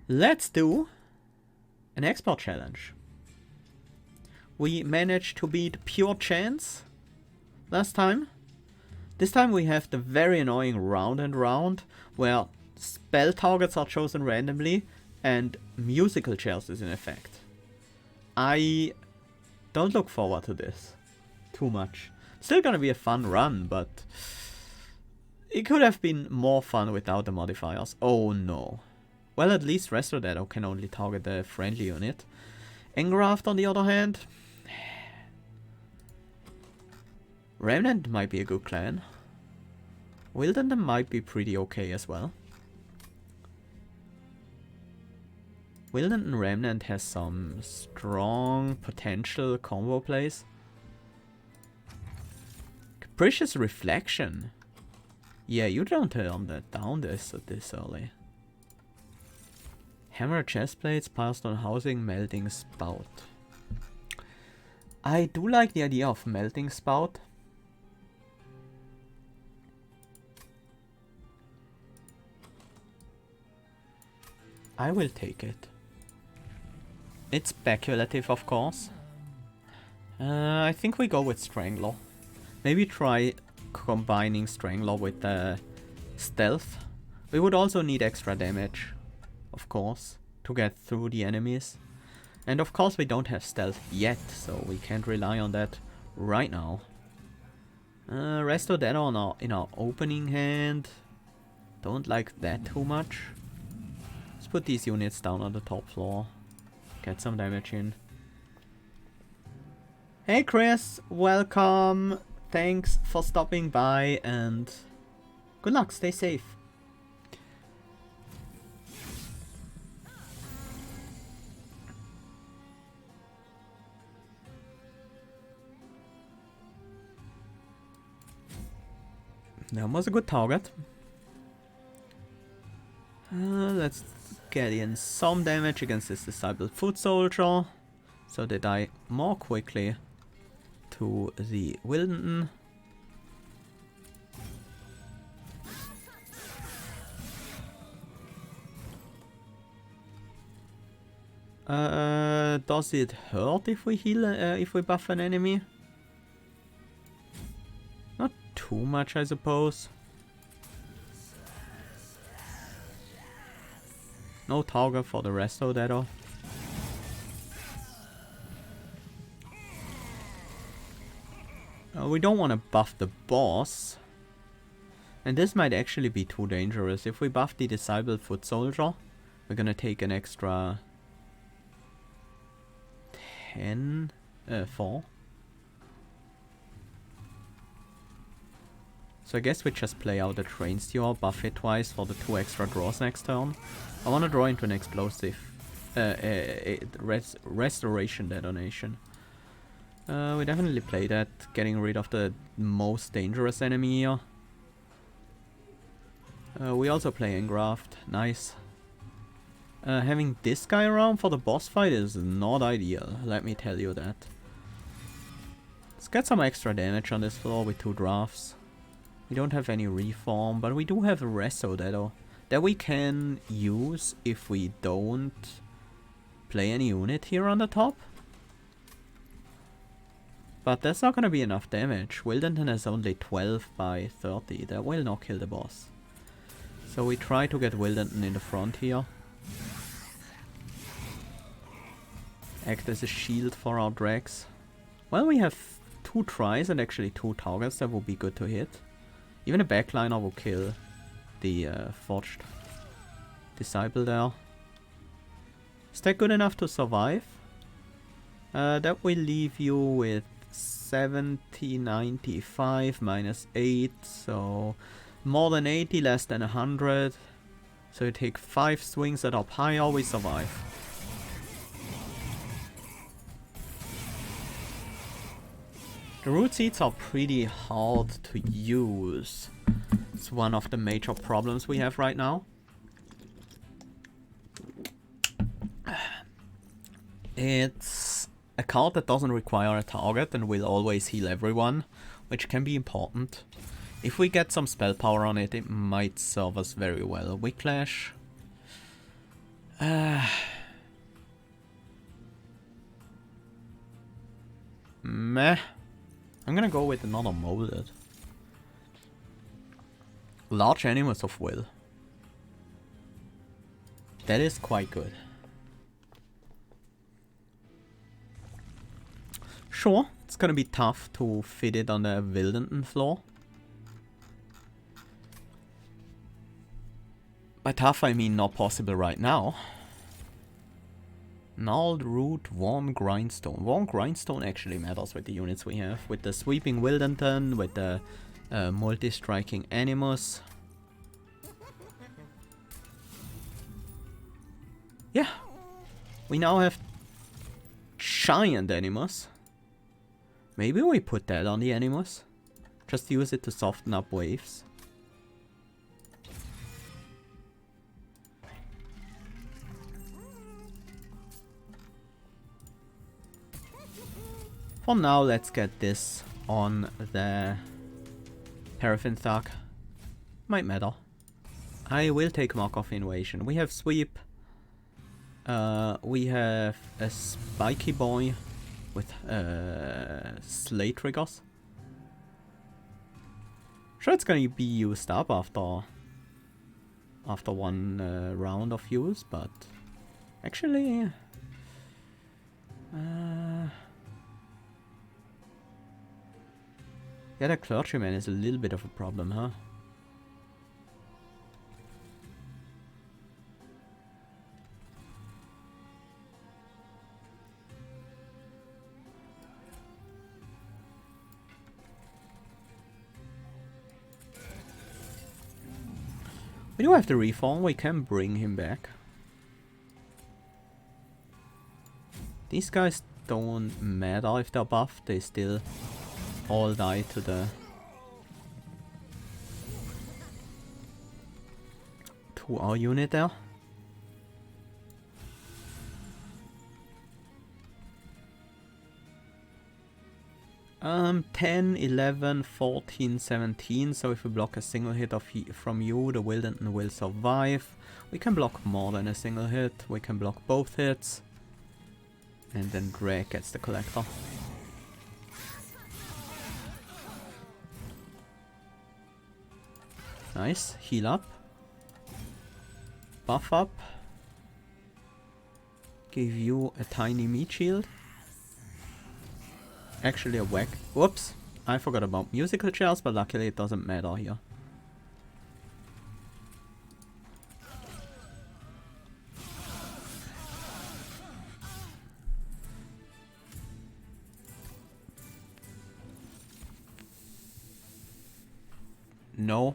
Let's do an export challenge. We managed to beat pure chance last time. This time we have the very annoying round and round, where spell targets are chosen randomly and musical chairs is in effect. I don't look forward to this too much. Still gonna be a fun run, but it could have been more fun without the modifiers. Oh no. Well, at least Restore Dead can only target the friendly unit. Engraft, on the other hand, Remnant might be a good clan. Wilden might be pretty okay as well. Wilden and Remnant has some strong potential combo plays. Capricious Reflection. Yeah, you don't turn that down this early. Hammer chestplates, Pilestone housing, melting spout. I do like the idea of melting spout. I will take it. It's speculative, of course. I think we go with Strangler. Maybe try combining Strangler with Stealth. We would also need extra damage, of course, to get through the enemies. And of course we don't have Stealth yet, so we can't rely on that right now. Restore Dead in our opening hand. Don't like that too much. Let's put these units down on the top floor. Get some damage in. Hey Chris, welcome. Thanks for stopping by and good luck, stay safe. That was a good target. Let's get in some damage against this Discipled Foot Soldier, so they die more quickly to the Wilden. Does it hurt if we heal, if we buff an enemy? Not too much, I suppose. No target for the Restore Dead. We don't want to buff the boss. And this might actually be too dangerous. If we buff the Discipled Foot Soldier, we're gonna take an extra 4. So I guess we just play out the Train Steward, buff it twice for the 2 extra draws next turn. I want to draw into an explosive restoration detonation. We definitely play that, getting rid of the most dangerous enemy here. We also play Engraft, nice. Having this guy around for the boss fight is not ideal, let me tell you that. Let's get some extra damage on this floor with 2 drafts. We don't have any reform, but we do have a Restore Dead that we can use if we don't play any unit here on the top. But that's not gonna be enough damage. Wildenton has only 12 by 30. That will not kill the boss. So we try to get Wildenton in the front here. Act as a shield for our Drax. Well, we have 2 tries and actually 2 targets that would be good to hit. Even a backliner will kill the Forged Disciple there. Is that good enough to survive? That will leave you with 70, 95, minus 8, so more than 80, less than 100. So you take 5 swings that are higher, we survive. The root seeds are pretty hard to use. It's one of the major problems we have right now. It's a card that doesn't require a target and will always heal everyone, which can be important. If we get some spell power on it, it might serve us very well. Whiplash. Meh. I'm gonna go with another molded. Large animals of will. That is quite good. Sure, it's gonna be tough to fit it on the Wildenton floor. By tough I mean not possible right now. Gnarled Root, Worn Grindstone. Worn Grindstone actually matters with the units we have. With the Sweeping Wildenton, with the Multi-Striking Animus. Yeah. We now have giant Animus. Maybe we put that on the Animus. Just use it to soften up waves. For now, let's get this on the Paraffin Thug. Might matter. I will take Mark-off Invasion. We have Sweep. We have a Spiky Boy with Slay triggers. Sure, it's gonna be used up after one round of use, but actually, yeah, the Clergyman is a little bit of a problem, huh? We do have the Reform, we can bring him back. These guys don't matter if they're buffed, they still all die to the to our unit there. Um, 10, 11, 14, 17. So if we block a single hit from you, the Wildenton will survive. We can block more than a single hit. We can block both hits. And then Drake gets the Collector. Nice. Heal up. Buff up. Give you a tiny meat shield. Actually a whack. Whoops. I forgot about musical chairs, but luckily it doesn't matter here. No.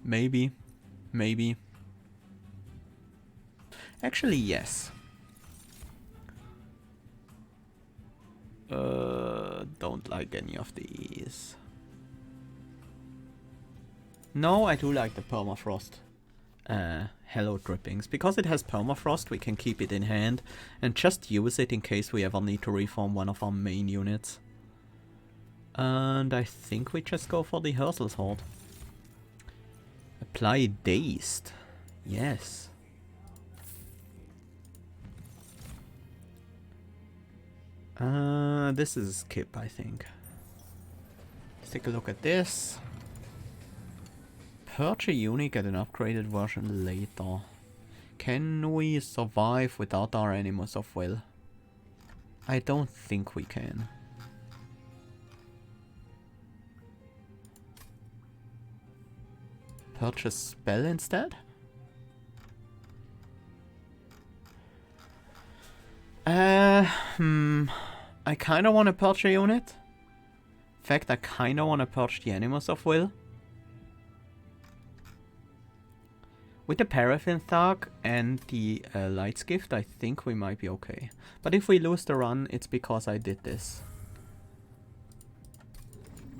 Maybe. Maybe. Actually, yes. Don't like any of these. No, I do like the Permafrost Hello Drippings. Because it has Permafrost, we can keep it in hand and just use it in case we ever need to reform one of our main units. And I think we just go for the Hersel's Horde. Apply Dazed. Yes. This is skip, I think. Let's take a look at this. Purge a unit, get an upgraded version later. Can we survive without our Animus of Will? I don't think we can. Purchase spell instead? I kinda wanna purge a unit. In fact, I kinda wanna purge the Animus of Will. With the Paraffin Thug and the Light's Gift, I think we might be okay. But if we lose the run, it's because I did this.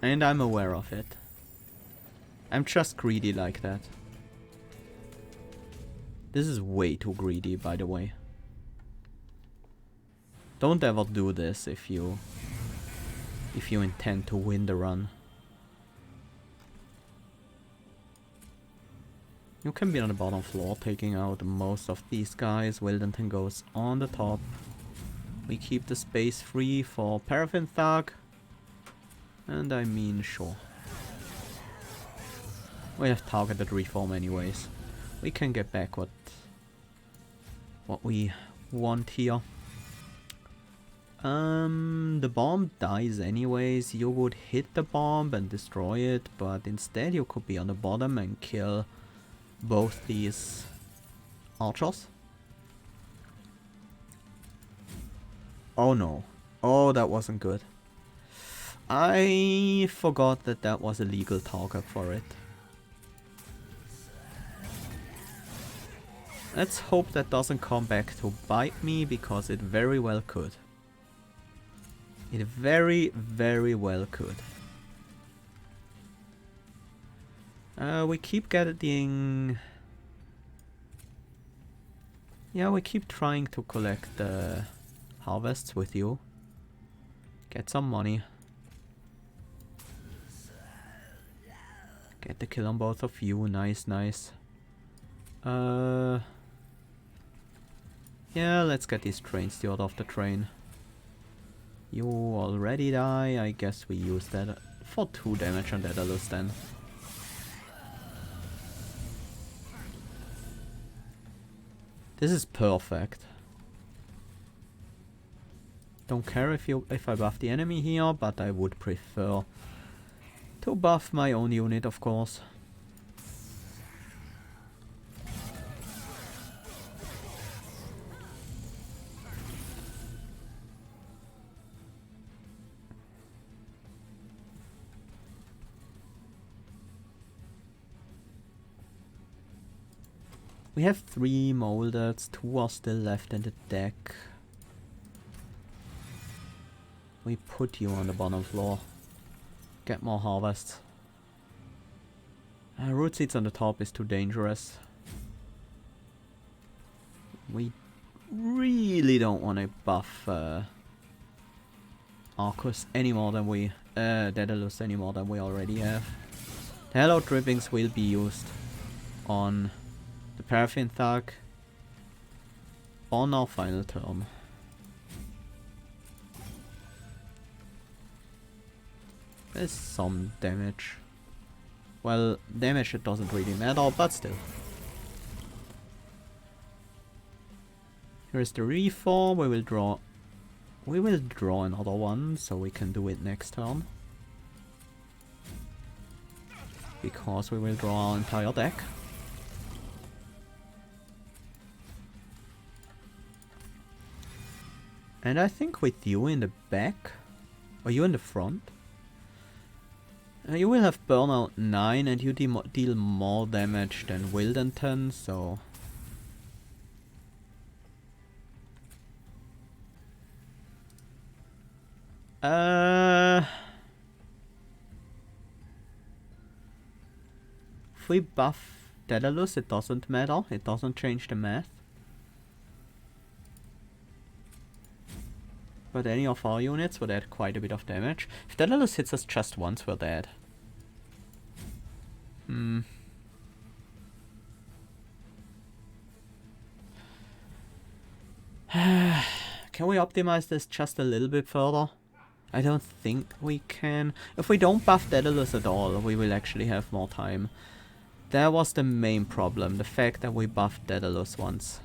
And I'm aware of it. I'm just greedy like that. This is way too greedy, by the way. Don't ever do this if you intend to win the run. You can be on the bottom floor taking out most of these guys. Wildenton goes on the top. We keep the space free for Paraffin Thug. And I mean, sure. We have targeted reform anyways. We can get back what we want here. The bomb dies anyways. You would hit the bomb and destroy it, but instead you could be on the bottom and kill both these archers. Oh no. Oh, that wasn't good. I forgot that that was a legal target for it. Let's hope that doesn't come back to bite me, because it very well could. It very, very well could. We keep getting... Yeah, we keep trying to collect the harvests with you. Get some money. Get the kill on both of you. Nice, nice. Yeah, let's get these train steward off the train. You already die. I guess we use that for 2 damage on Daedalus then. This is perfect. Don't care if I buff the enemy here, but I would prefer to buff my own unit, of course. We have 3 molded, 2 are still left in the deck. We put you on the bottom floor. Get more harvests. Root seeds on the top is too dangerous. We really don't want to buff Arcus any more than we... Daedalus any more than we already have. The Hello Drippings will be used on the Paraffin Thug on our final turn. There's some damage. Well, damage it doesn't really matter, but still. Here's the reform. We will draw another one, so we can do it next turn. Because we will draw our entire deck. And I think with you in the back, or you in the front, you will have Burnout 9 and you deal more damage than Wildenton, so... If we buff Daedalus, it doesn't matter, it doesn't change the math. But any of our units would add quite a bit of damage. If Daedalus hits us just once, we're dead. Can we optimize this just a little bit further? I don't think we can. If we don't buff Daedalus at all, we will actually have more time. That was the main problem, the fact that we buffed Daedalus once.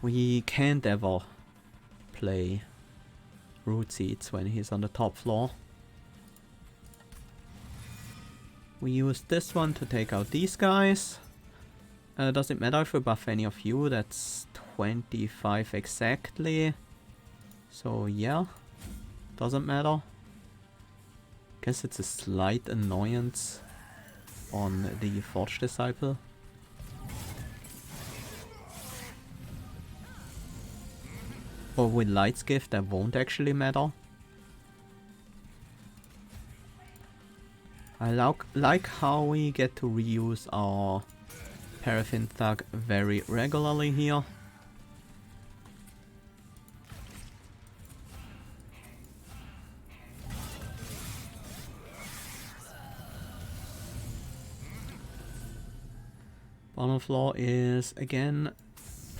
We can't ever play Root Seeds when he's on the top floor. We use this one to take out these guys. Does it matter if we buff any of you? That's 25 exactly. So yeah, doesn't matter. Guess it's a slight annoyance on the Forge Disciple. Or with Light's Gift, that won't actually matter. I like how we get to reuse our Paraffin Thug very regularly here. Bottom floor is again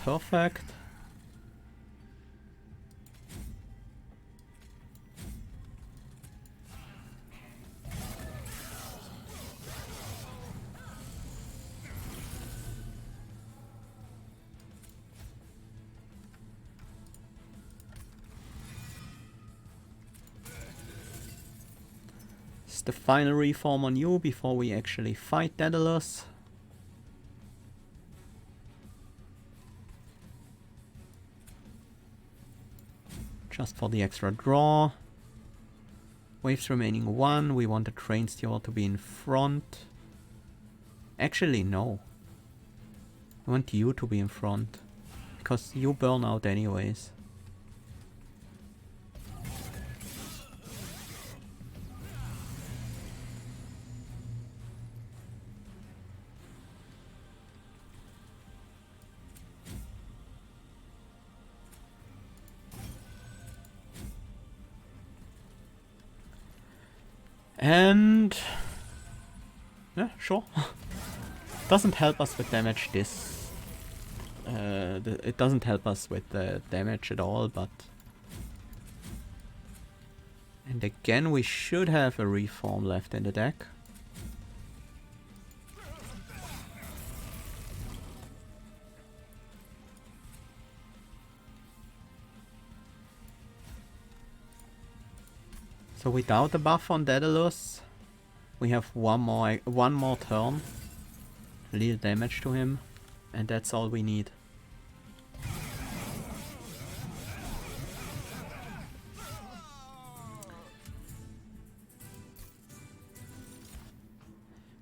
perfect. It's the final reform on you before we actually fight Daedalus. Just for the extra draw. Waves remaining 1. We want the train steward to be in front. Actually, no. I want you to be in front. Because you burn out anyways. And yeah, sure. Doesn't help us with damage this. It doesn't help us with the damage at all, but and again we should have a reform left in the deck. So without the buff on Daedalus, we have one more turn, little damage to him, and that's all we need.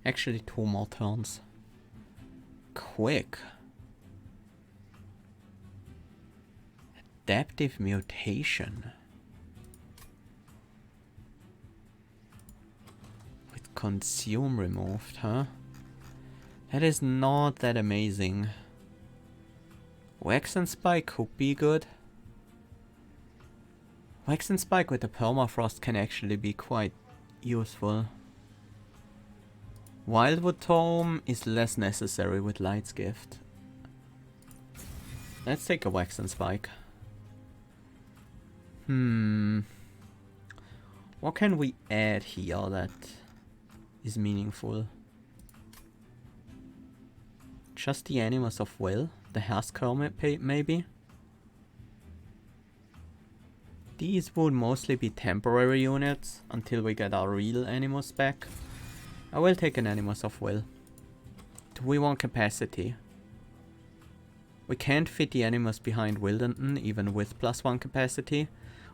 Actually 2 more turns. Quick. Adaptive mutation. Consume removed, huh? That is not that amazing. Wax and Spike could be good. Wax and Spike with the permafrost can actually be quite useful. Wildwood Tome is less necessary with Light's Gift. Let's take a Wax and Spike. What can we add here that is meaningful? Just the Animus of Will, the Haskell maybe? These would mostly be temporary units until we get our real Animus back. I will take an Animus of Will. Do we want capacity? We can't fit the Animus behind Wildenton even with +1 capacity.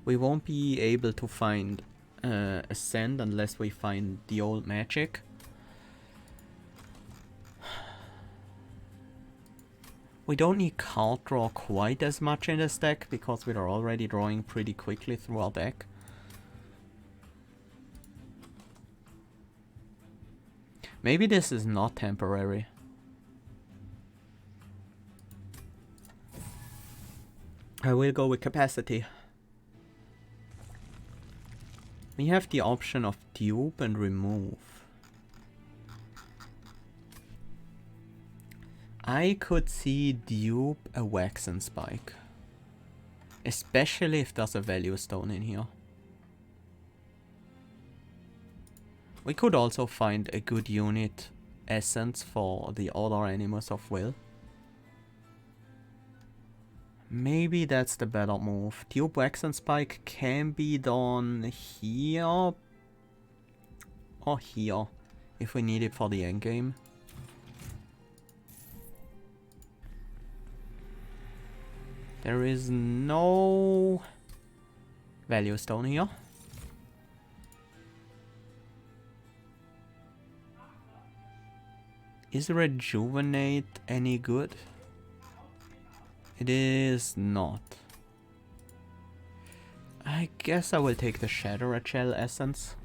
We won't be able to find Ascend unless we find the old magic. We don't need card draw quite as much in this deck because we are already drawing pretty quickly through our deck. Maybe this is not temporary. I will go with capacity. We have the option of dupe and remove. I could see dupe a Wax and Spike. Especially if there's a value stone in here. We could also find a good unit essence for the other Animus of Will. Maybe that's the better move. Dupe Wax and Spike can be done here or here if we need it for the endgame. There is no value stone here. Is Rejuvenate any good? It is not. I guess I will take the Shadow Shell essence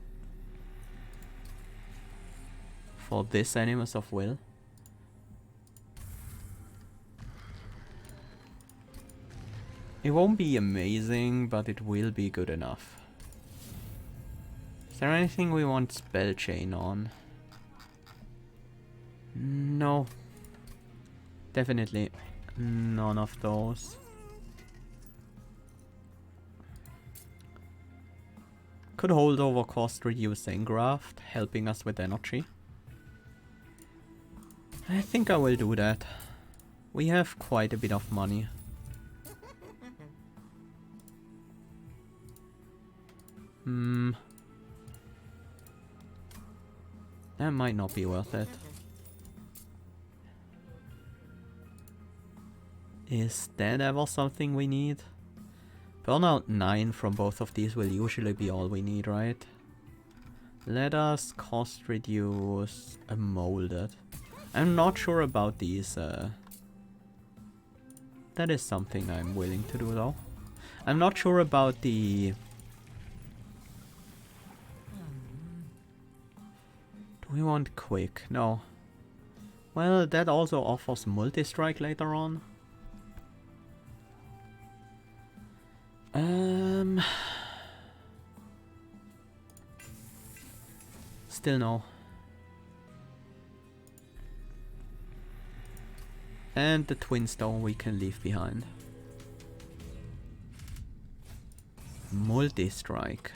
for this Animus of Will. It won't be amazing, but it will be good enough. Is there anything we want Spell Chain on? No. Definitely none of those. Could hold over cost reduce engraft, helping us with energy. I think I will do that. We have quite a bit of money. That might not be worth it. Is that ever something we need? Burnout 9 from both of these will usually be all we need, right? Let us cost reduce a molded. I'm not sure about these. That is something I'm willing to do though. I'm not sure about the... Do we want quick? No. Well, that also offers multi-strike later on. Still no. And the twin stone we can leave behind. Multi-strike.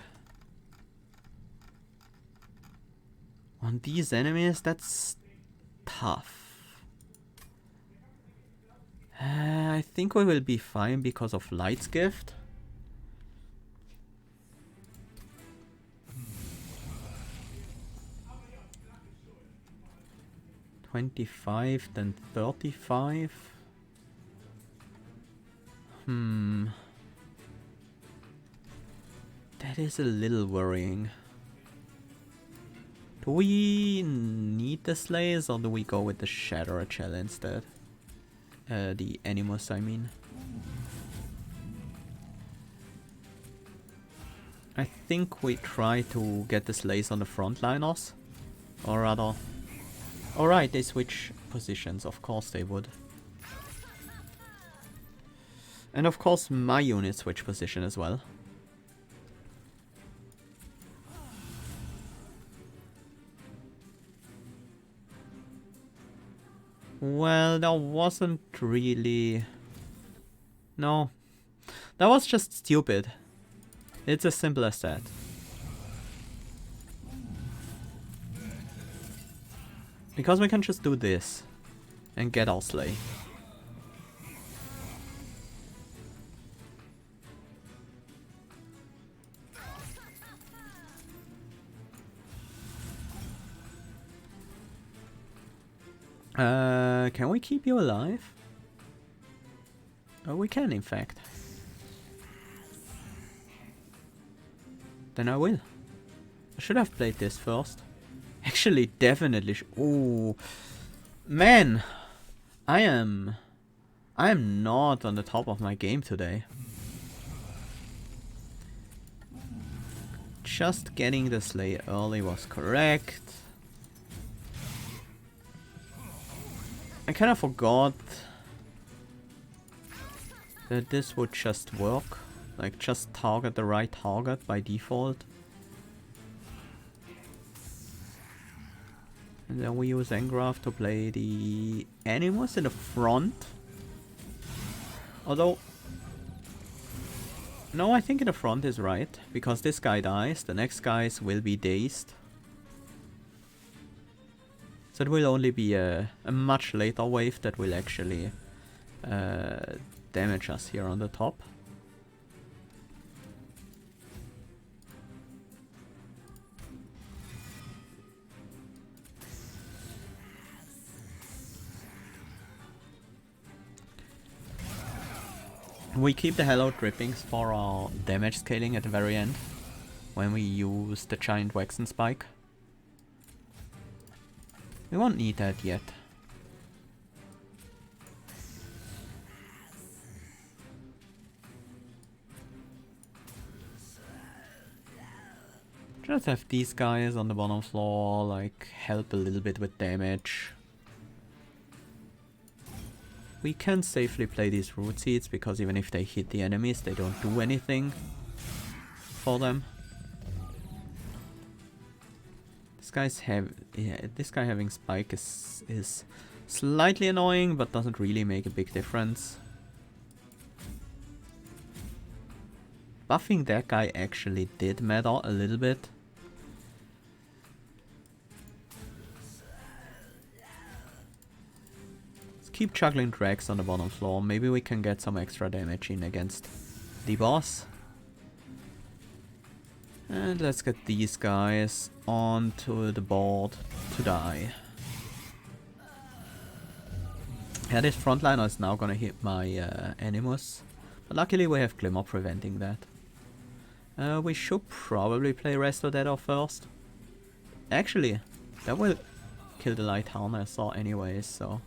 On these enemies, that's tough. I think we will be fine because of Light's Gift. $25, then $35. That is a little worrying. Do we need the Slays or do we go with the Shatter Shell instead? The Animus, I mean. I think we try to get the Slays on the frontliners. Or rather... Alright, they switch positions, of course they would. And of course my units switch position as well. Well, that wasn't really... No. That was just stupid. It's as simple as that. Because we can just do this and get our Slay. Can we keep you alive? Oh, we can in fact. Then I will. I should have played this first. Actually, definitely. Ooh, man, I am not on the top of my game today. Just getting the Slay early was correct. I kind of forgot that this would just work. Like, just target the right target by default. And then we use Engraft to play the Animus in the front. Although... No, I think in the front is right. Because this guy dies, the next guys will be dazed. So it will only be a much later wave that will actually damage us here on the top. We keep the Hallowed Drippings for our damage scaling at the very end, when we use the giant Waxen Spike. We won't need that yet. Just have these guys on the bottom floor, like, help a little bit with damage. We can safely play these Root Seeds, because even if they hit the enemies, they don't do anything for them. This guy having Spike is Slightly annoying, but doesn't really make a big difference. Buffing that guy actually did matter a little bit. Let's keep juggling drags on the bottom floor. Maybe we can get some extra damage in against the boss. And let's get these guys onto the board to die. Yeah, this frontliner is now gonna hit my Animus. But luckily we have Glimmer preventing that. We should probably play Resto Dead off first. Actually, that will kill the Light Harnesser anyways, so...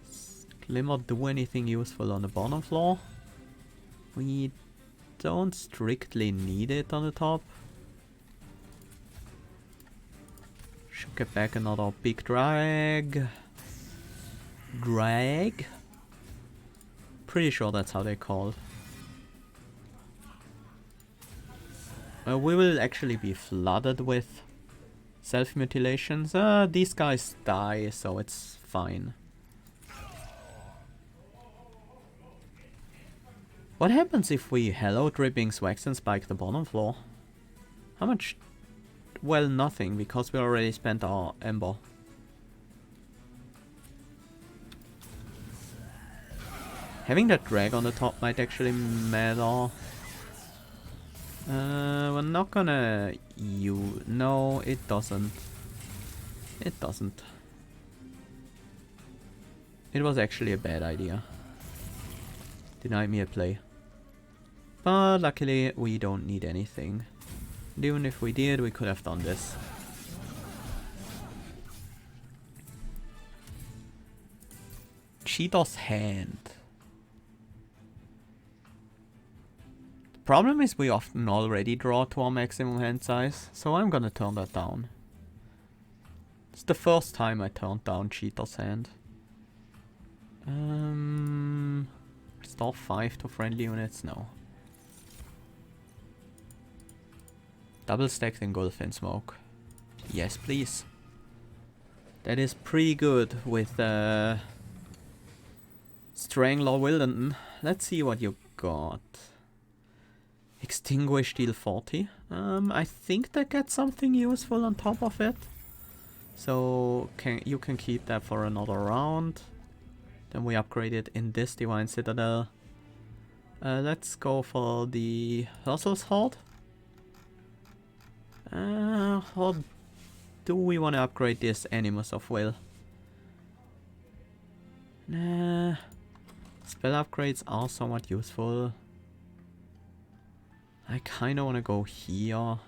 Does Glimmer do anything useful on the bottom floor? We don't strictly need it on the top. Should get back another big drag. Pretty sure that's how they're called. We will actually be flooded with self-mutilations. These guys die, so it's fine. What happens if we Hello Dripping Swags and spike the bottom floor? How much? Well, nothing, because we already spent our Ember. Having that drag on the top might actually matter. We're not gonna... No, it doesn't. It doesn't. It was actually a bad idea. Denied me a play. But luckily we don't need anything. And even if we did, we could have done this. Cheetor's Hand. The problem is we often already draw to our maximum hand size, so I'm gonna turn that down. It's the first time I turned down Cheetor's Hand. Restore 5 to friendly units? No. Double stacked Engulfing Smoke. Yes, please. That is pretty good with Strangler Wildenton. Let's see what you got. Extinguish deal 40. I think that gets something useful on top of it. So you can keep that for another round. Then we upgrade it in this Divine Citadel. Let's go for the Hursel's Horde. Or do we want to upgrade this Animus of Will? Nah. Spell upgrades are somewhat useful. I kinda wanna go here.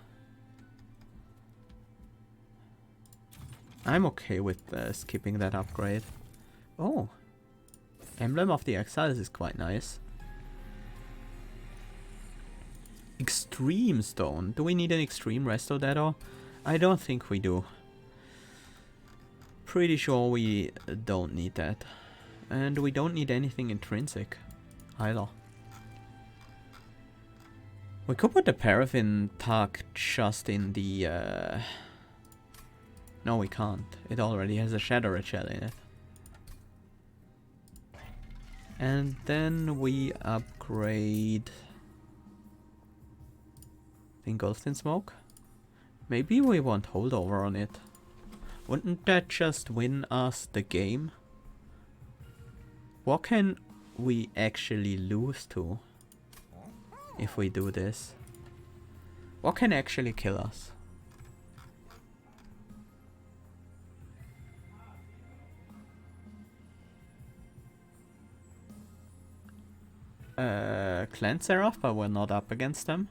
I'm okay with skipping that upgrade. Oh. Emblem of the Exiles is quite nice. Extreme Stone. Do we need an Extreme Resto Dead? I don't think we do. Pretty sure we don't need that. And we don't need anything intrinsic either. We could put the Paraffin Tug just in the... No, we can't. It already has a Shadow Shell in it. And then we upgrade... Engulfed in Smoke? Maybe we want Holdover on it. Wouldn't that just win us the game? What can we actually lose to if we do this? What can actually kill us? Clan Seraph, but we're not up against them.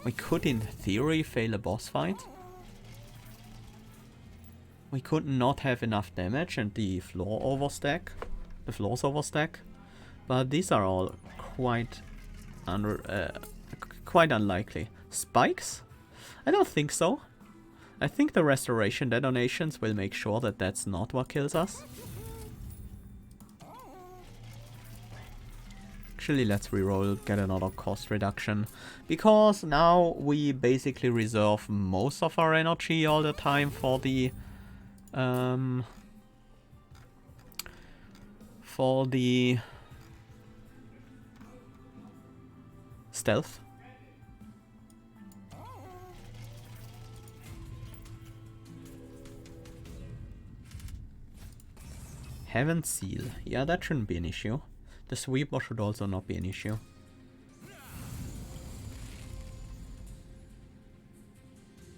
We could in theory fail a boss fight. We could not have enough damage and the floor overstack. The floors overstack. But these are all quite unlikely. Spikes? I don't think so. I think the restoration detonations will make sure that that's not what kills us. actually, let's reroll, get another cost reduction. Because now we basically reserve most of our energy all the time for the... stealth. Heaven Seal. Yeah, that shouldn't be an issue. The sweeper should also not be an issue.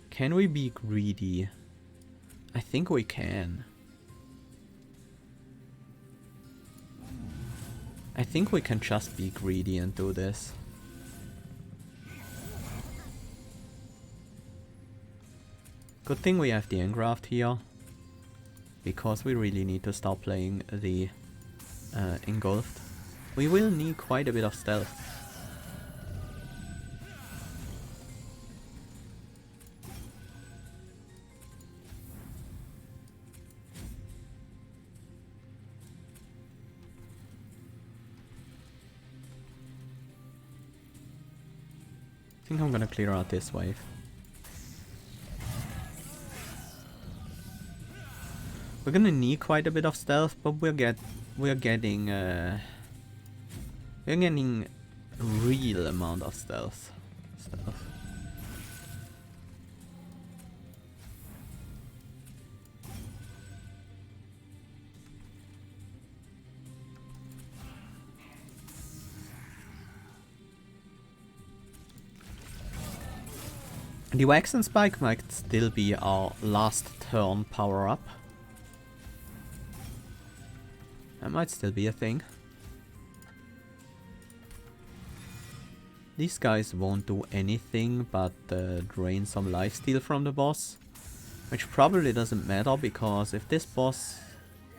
Can we be greedy? I think we can. I think we can just be greedy and do this. Good thing we have the engraft here. Because we really need to start playing the engulfed. We will need quite a bit of stealth. I think I'm gonna clear out this wave. We're gonna need quite a bit of stealth, but we're getting real amount of stealth. The Wax and Spike might still be our last turn power up. That might still be a thing. These guys won't do anything but drain some lifesteal from the boss. Which probably doesn't matter, because if this boss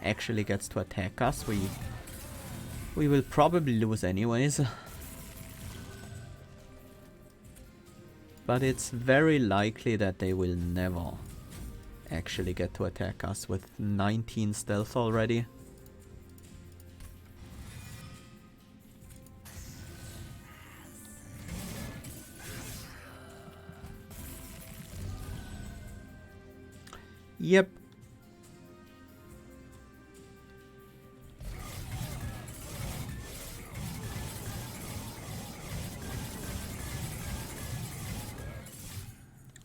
actually gets to attack us, we will probably lose anyways. But it's very likely that they will never actually get to attack us with 19 stealth already. Yep.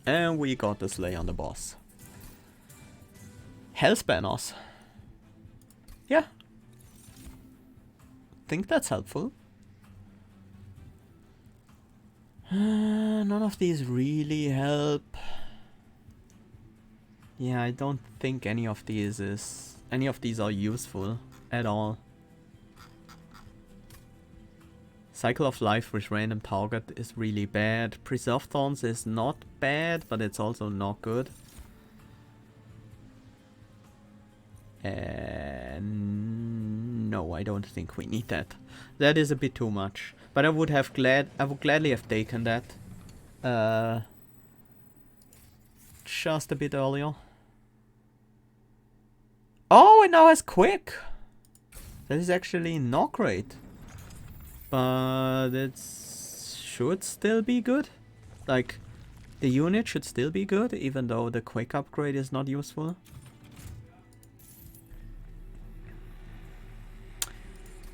And we got the Slay on the boss. Health banners. Yeah. Think that's helpful. None of these really help. Yeah, I don't think any of these are useful at all. Cycle of Life with random target is really bad. Preserve Thorns is not bad, but it's also not good. No, I don't think we need that. That is a bit too much. But I would gladly have taken that. Just a bit earlier. Oh, it now has Quick! That is actually not great. But it should still be good. Like, the unit should still be good, even though the Quick upgrade is not useful.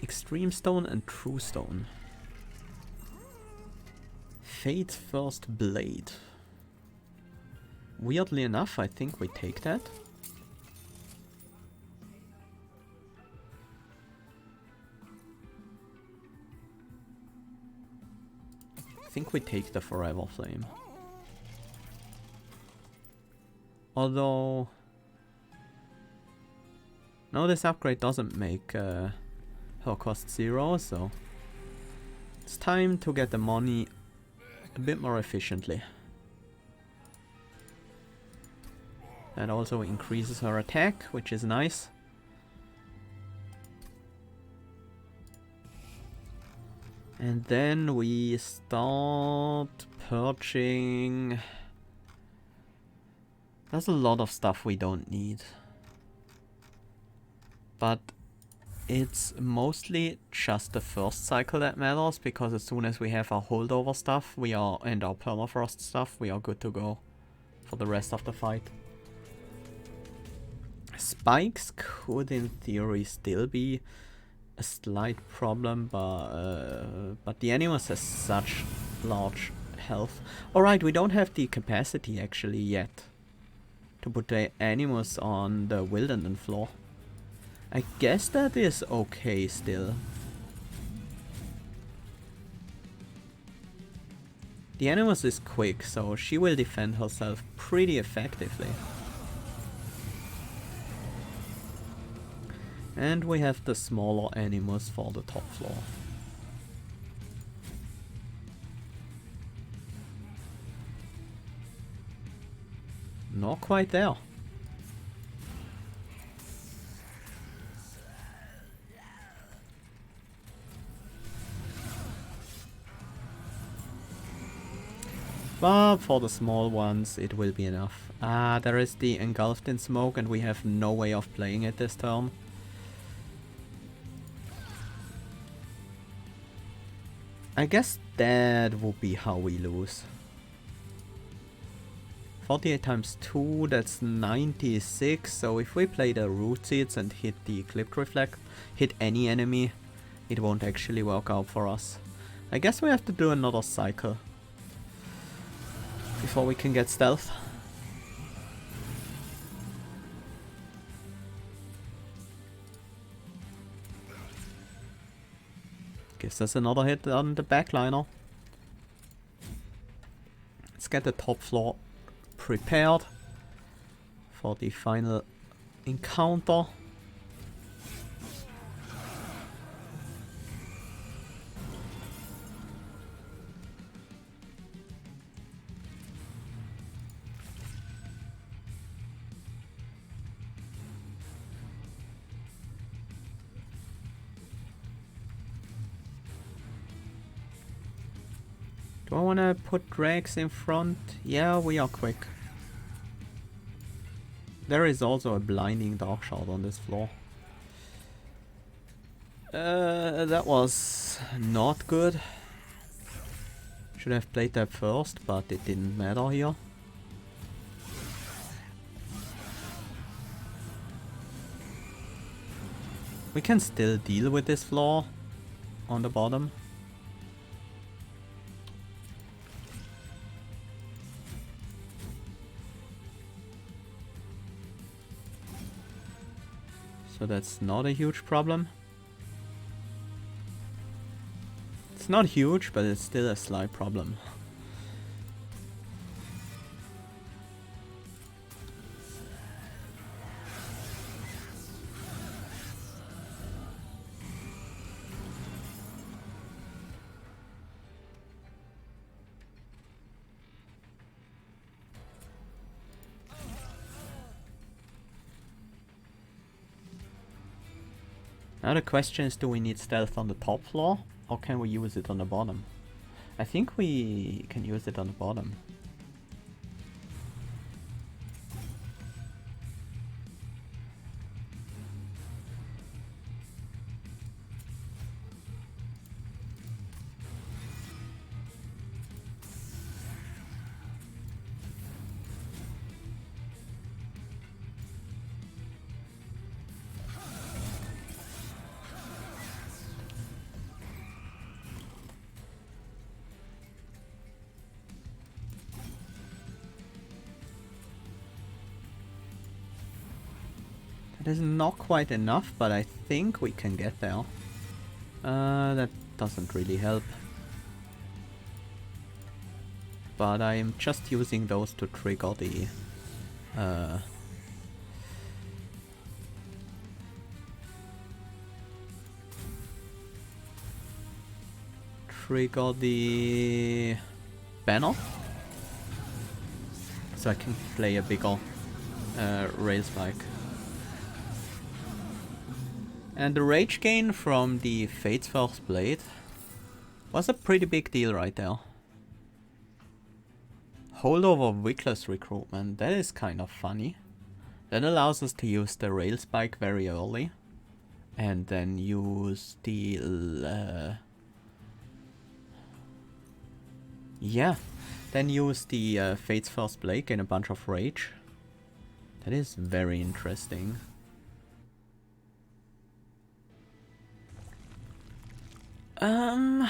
Extreme Stone and True Stone. Fate First Blade. Weirdly enough, I think we take that. I think we take the Forever Flame. Although... no, this upgrade doesn't make her cost 0, so... it's time to get the money a bit more efficiently. That also increases her attack, which is nice. And then we start purging. There's a lot of stuff we don't need. But It's mostly just the first cycle that matters, because as soon as we have our holdover stuff, and our permafrost stuff, we are good to go for the rest of the fight. Spikes could in theory still be a slight problem, but the Animus has such large health. Alright, we don't have the capacity actually yet to put the Animus on the Wilderland floor. I guess that is okay still. The Animus is quick, so she will defend herself pretty effectively. And we have the smaller Animus for the top floor. Not quite there. But for the small ones it will be enough. Ah, there is the Engulfed in Smoke and we have no way of playing it this turn. I guess that would be how we lose. 48 times 2, that's 96, so if we play the Root Seeds and hit the Clipped Reflect, hit any enemy, it won't actually work out for us. I guess we have to do another cycle before we can get stealth. Gives us another hit on the backliner. Let's get the top floor prepared for the final encounter. Do I want to put drags in front? Yeah, we are quick. There is also a blinding dark shard on this floor. That was not good. Should have played that first, but it didn't matter here. We can still deal with this floor on the bottom. So that's not a huge problem. It's not huge, but it's still a slight problem. Now the question is, do we need stealth on the top floor, or can we use it on the bottom? I think we can use it on the bottom. That is not quite enough, but I think we can get there. That doesn't really help. But I'm just using those to trigger the... trigger the... banner? So I can play a bigger rail spike. And the rage gain from the Fate's First Blade was a pretty big deal right there. Holdover Wickless recruitment, that is kind of funny. That allows us to use the rail spike very early. And then use the... yeah. Then use the Fate's First Blade, gain a bunch of rage. That is very interesting. Kinda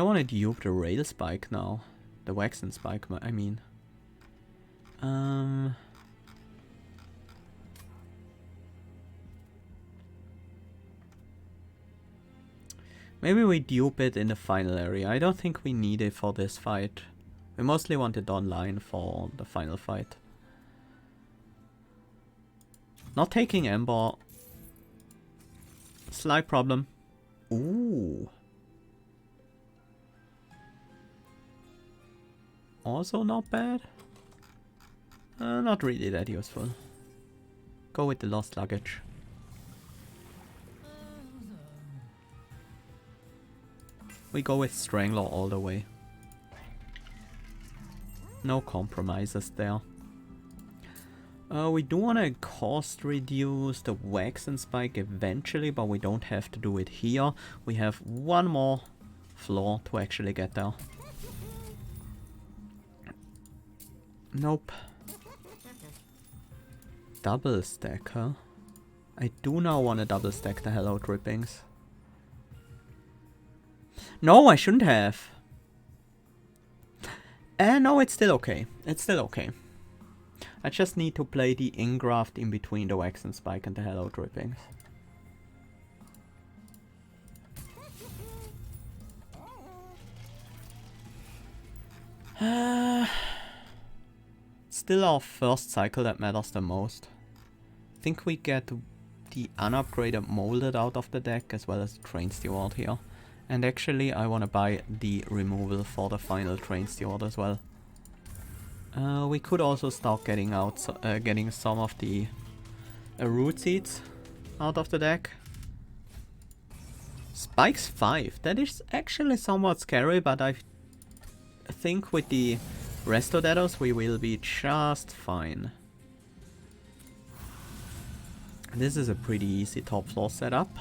wanna dupe the Rail Spike now. The Waxen Spike, I mean. Maybe we dupe it in the final area. I don't think we need it for this fight. We mostly want it online for the final fight. Not taking Ember. Slight problem. Ooh. Also not bad. Not really that useful. Go with the lost luggage. We go with Strangler all the way. No compromises there. We do want to cost reduce the Waxen Spike eventually, but we don't have to do it here. We have one more floor to actually get there. Nope. Double stack, huh? I do now want to double stack the Hello Drippings. No, I shouldn't have. No, it's still okay. It's still okay. I just need to play the Ingraft in between the Waxen Spike and the Hello Drippings. Still our first cycle that matters the most. I think we get the unupgraded Molded out of the deck as well as the Train Steward here. And actually I want to buy the removal for the final Train Steward as well. We could also start getting out, getting some of the root seeds out of the deck. Spikes 5, that is actually somewhat scary, but I think with the Resto Dados we will be just fine. This is a pretty easy top floor setup.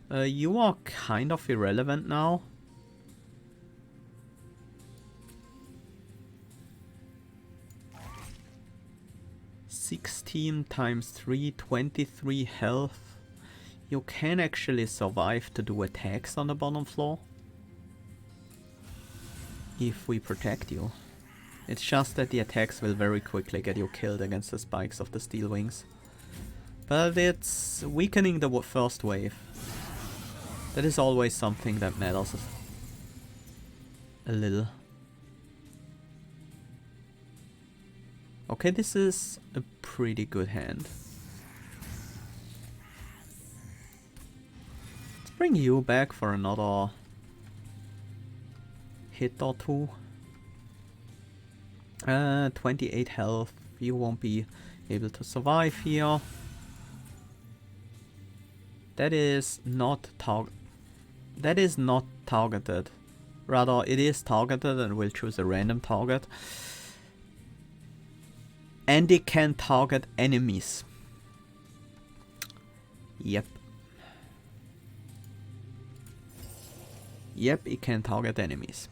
You are kind of irrelevant now. (16 times 3, 23 health. You can actually survive to do attacks on the bottom floor. If we protect you. It's just that the attacks will very quickly get you killed against the spikes of the Steel Wings. But it's weakening the first wave. That is always something that matters a little. Okay, this is a pretty good hand. Let's bring you back for another hit or two. 28 health. You won't be able to survive here. That is not targeted. Rather, it is targeted and we'll choose a random target. And it can target enemies. Yep. Yep, it can target enemies.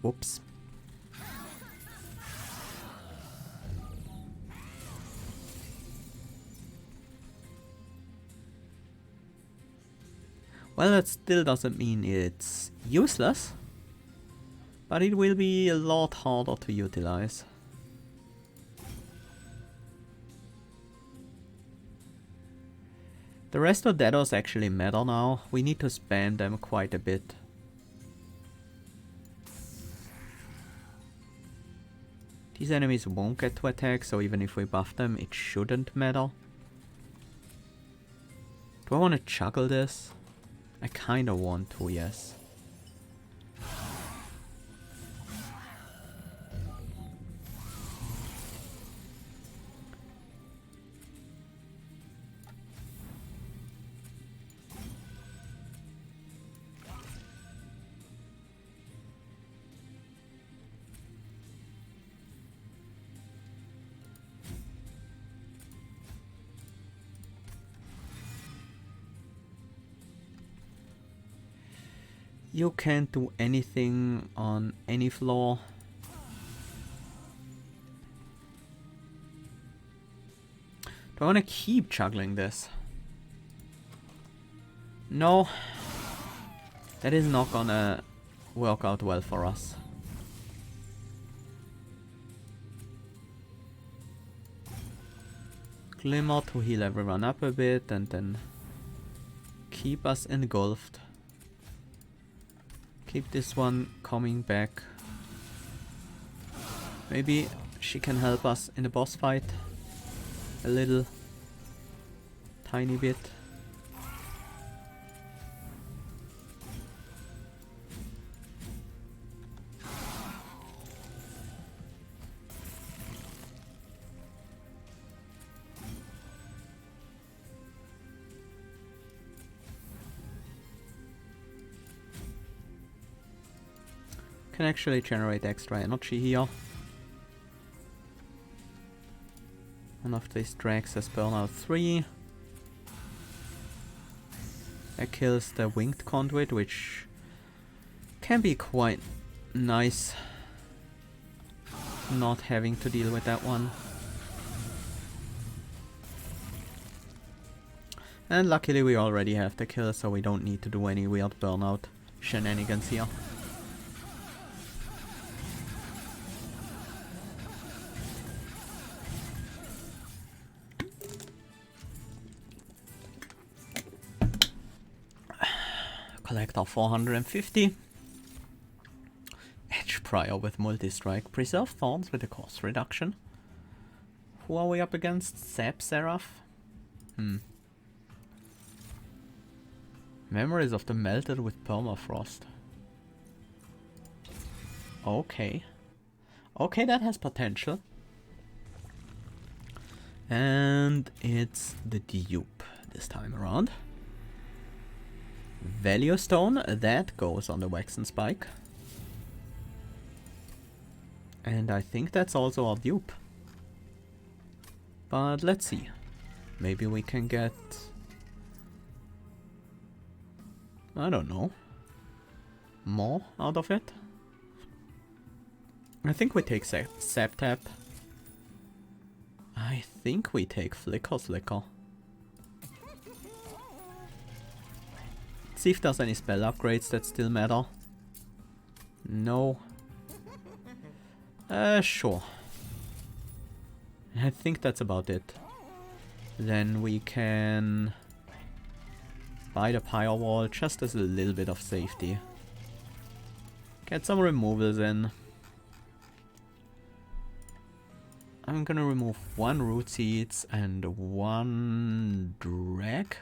Whoops. Well, that still doesn't mean it's useless, but it will be a lot harder to utilize. The rest of Dados actually matter now. We need to spam them quite a bit. These enemies won't get to attack, so even if we buff them, it shouldn't matter. Do I want to juggle this? I kinda want to, yes. You can't do anything on any floor. Do I want to keep juggling this? No. That is not gonna work out well for us. Glimmer to heal everyone up a bit and then keep us engulfed. Keep this one coming back. Maybe she can help us in the boss fight. A little. Tiny bit. Can actually generate extra energy here. One of these drags has burnout 3. That kills the winged conduit, which can be quite nice not having to deal with that one. And luckily we already have the kill, so we don't need to do any weird burnout shenanigans here. Collect our 450. Edge Prior with multi-strike. Preserve Thorns with a cost reduction. Who are we up against? Seraph? Memories of the Melted with Permafrost. Okay. Okay, that has potential. And it's the dupe this time around. Value Stone, that goes on the Waxen Spike. And I think that's also our dupe. But let's see. Maybe we can get... I don't know. More out of it? I think we take Sap Tap. I think we take Flicker. See if there's any spell upgrades that still matter. No. Sure. I think that's about it. Then we can buy the Pyre Wall just as a little bit of safety. Get some removals in. I'm gonna remove 1 Root Seeds and 1 Drag.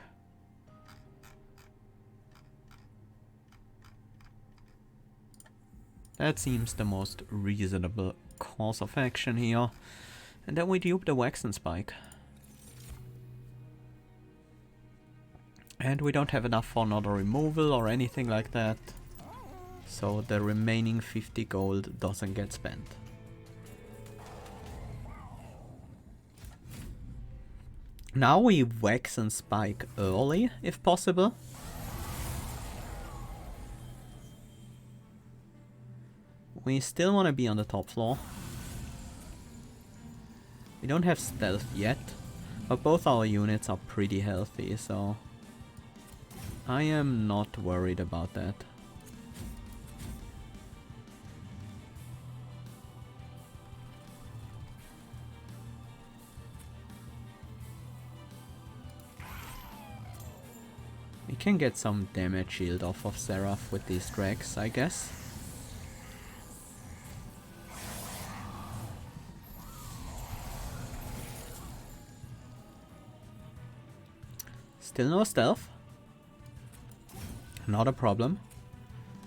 That seems the most reasonable course of action here. And then we dupe the Waxen Spike. And we don't have enough for another removal or anything like that. So the remaining 50 gold doesn't get spent. Now we Waxen Spike early, if possible. We still want to be on the top floor. We don't have stealth yet, but both our units are pretty healthy, so I am not worried about that. We can get some damage shield off of Seraph with these drags, I guess. Still no stealth. Not a problem.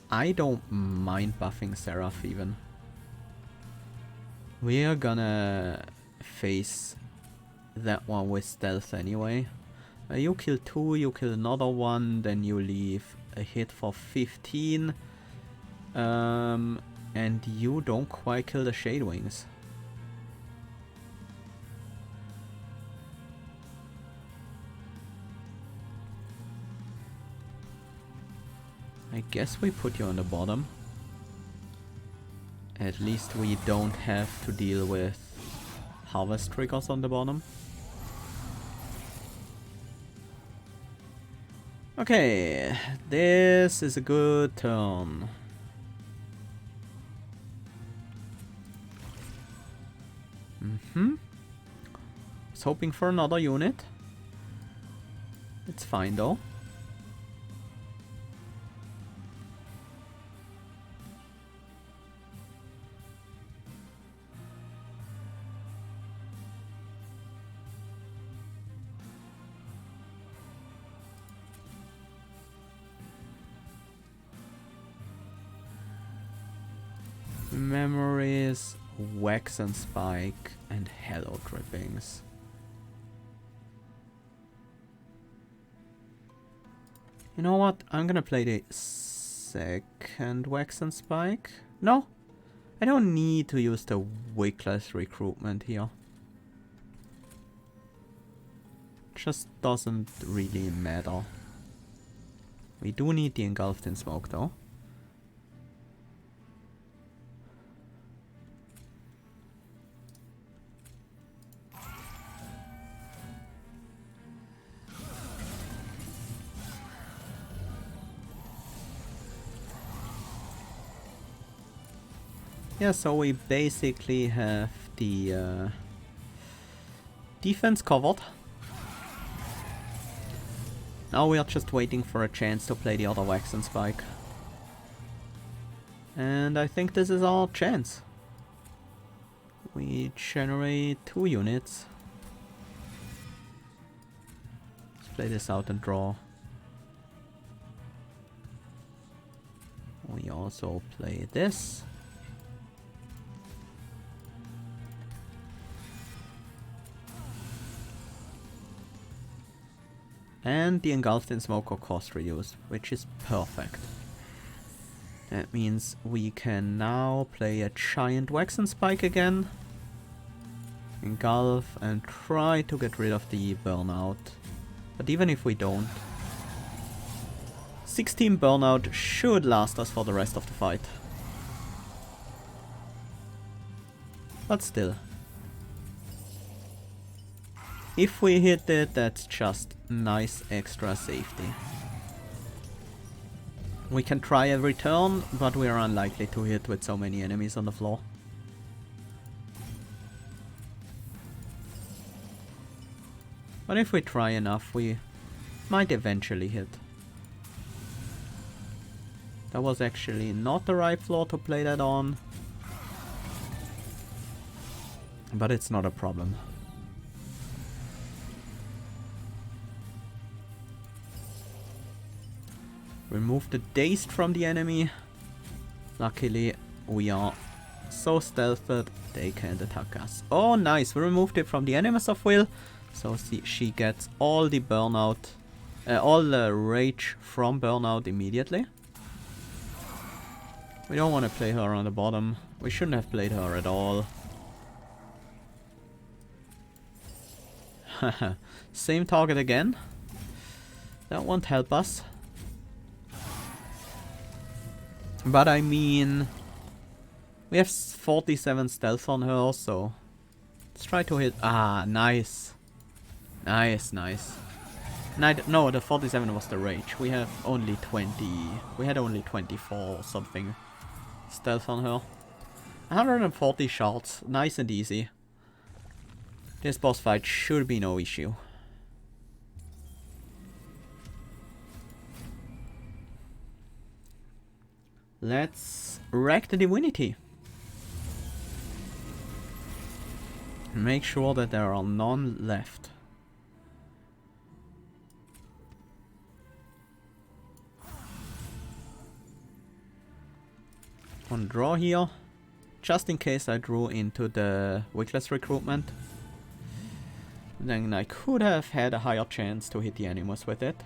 I don't mind buffing Seraph even. We are gonna face that one with stealth anyway. You kill 2, you kill another one, then you leave a hit for 15. And you don't quite kill the Shade Wings. I guess we put you on the bottom. At least we don't have to deal with harvest triggers on the bottom. Okay, this is a good turn. Was hoping for another unit. It's fine though. Memories, wax and spike, and hello drippings. You know what? I'm gonna play the second wax and spike. No, I don't need to use the wickless recruitment here. Just doesn't really matter. We do need the engulfed in smoke though. Yeah, so we basically have the defense covered. Now we are just waiting for a chance to play the other wax and spike. And I think this is our chance. We generate 2 units. Let's play this out and draw. We also play this. And the engulfed in smoke or cost reduce, which is perfect. That means we can now play a giant wax and spike again. Engulf and try to get rid of the burnout. But even if we don't, 16 burnout should last us for the rest of the fight. But still. If we hit it, that's just nice extra safety. We can try every turn, but we are unlikely to hit with so many enemies on the floor. But if we try enough, we might eventually hit. That was actually not the right floor to play that on. But it's not a problem. Remove the dazed from the enemy. Luckily, we are so stealthed they can't attack us. Oh, nice. We removed it from the enemies of will. So she gets all the burnout, all the rage from burnout immediately. We don't want to play her on the bottom. We shouldn't have played her at all. Same target again. That won't help us. But I mean, we have 47 stealth on her, so let's try to hit. Ah, nice. Nice, nice. No, the 47 was the rage. We have only 20. We had only 24 or something stealth on her. 140 shards. Nice and easy. This boss fight should be no issue. Let's wreck the divinity. Make sure that there are none left. One draw here, just in case I drew into the wickless recruitment. Then I could have had a higher chance to hit the animals with it.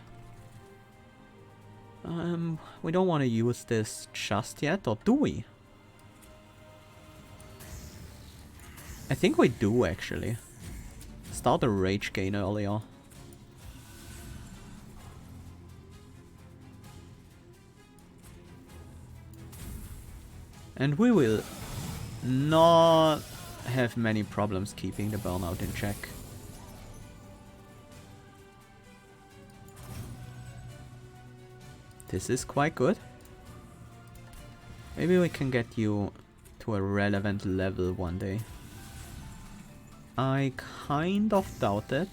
We don't want to use this just yet, or do we? I think we do actually. Start a rage gain earlier. And we will not have many problems keeping the burnout in check. This is quite good. Maybe we can get you to a relevant level one day. I kind of doubt it.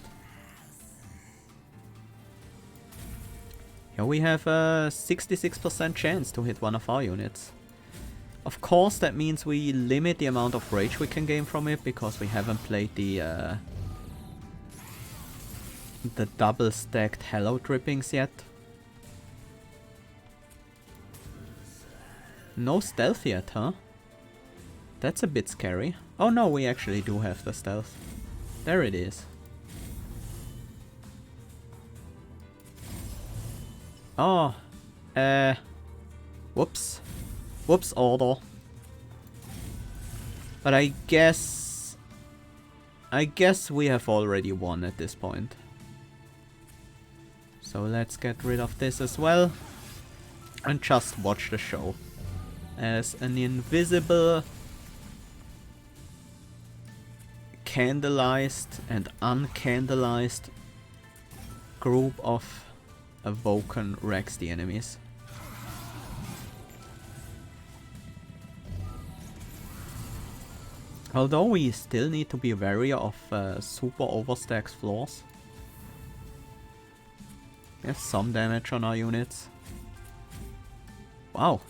Here we have a 66% chance to hit one of our units. Of course, that means we limit the amount of rage we can gain from it, because we haven't played the double stacked Hello Drippings yet. No stealth yet, huh? That's a bit scary. Oh no, we actually do have the stealth. There it is. Oh, whoops. Whoops, order. But I guess we have already won at this point. So let's get rid of this as well. And just watch the show. As an invisible, candleized and uncandleized group of Awoken wrecks the enemies. Although we still need to be wary of super overstacks floors. We have some damage on our units. Wow.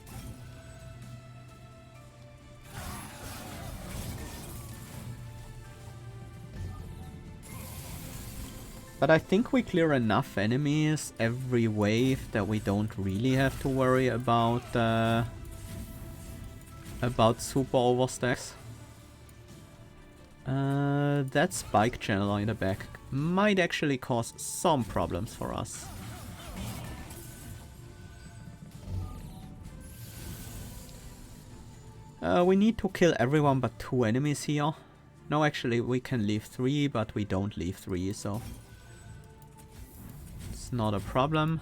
But I think we clear enough enemies every wave that we don't really have to worry about super overstacks. That spike channel in the back might actually cause some problems for us. We need to kill everyone but 2 enemies here. No, actually we can leave 3, but we don't leave 3, so it's not a problem.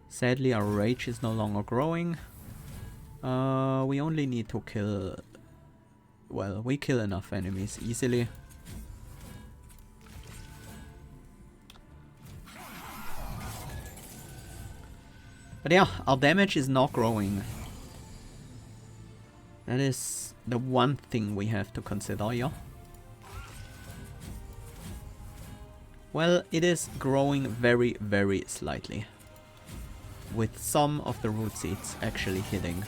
Sadly, our rage is no longer growing. We only need to kill... Well, we kill enough enemies easily. But yeah, our damage is not growing. That is the one thing we have to consider here. Well, it is growing very, very slightly. With some of the root seeds actually hitting.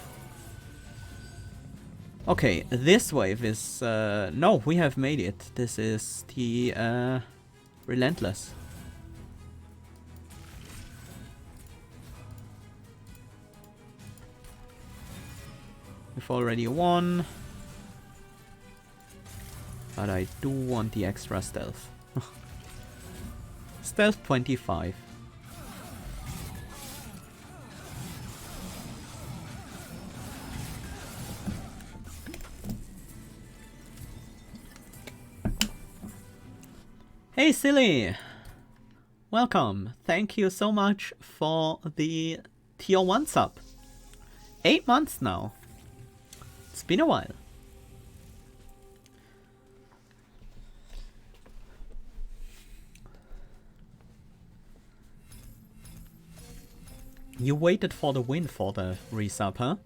Okay, this wave is... no, we have made it. This is the Relentless. We've already won. But I do want the extra stealth. Stealth 25. Hey silly! Welcome. Thank you so much for the tier 1 sub. 8 months now. It's been a while. You waited for the win for the resub, huh?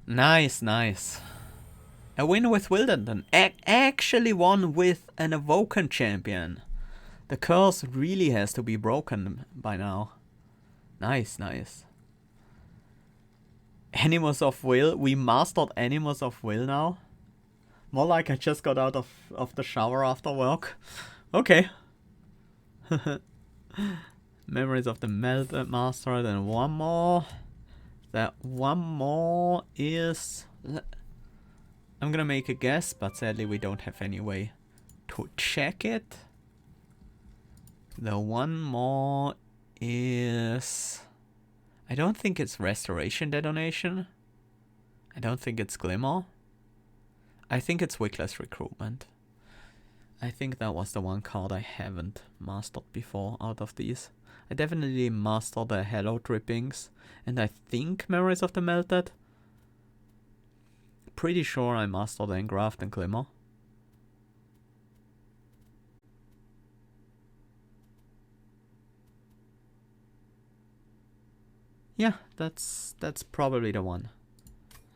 Nice, nice. A win with Wilderton. Actually won with an Awoken champion. The curse really has to be broken by now. Nice, nice. Animals of Will. We mastered Animals of Will now. More like I just got out of the shower after work. Okay. Memories of the Melted Master. Then one more. That one more is... I'm gonna make a guess, but sadly we don't have any way to check it. The one more is... I don't think it's Restoration Detonation. I don't think it's Glimmer. I think it's Wickless Recruitment. I think that was the one card I haven't mastered before out of these. I definitely mastered the Hello Drippings, and I think Memories of the Melted. Pretty sure I mastered Engraft and Glimmer. Yeah, that's probably the one.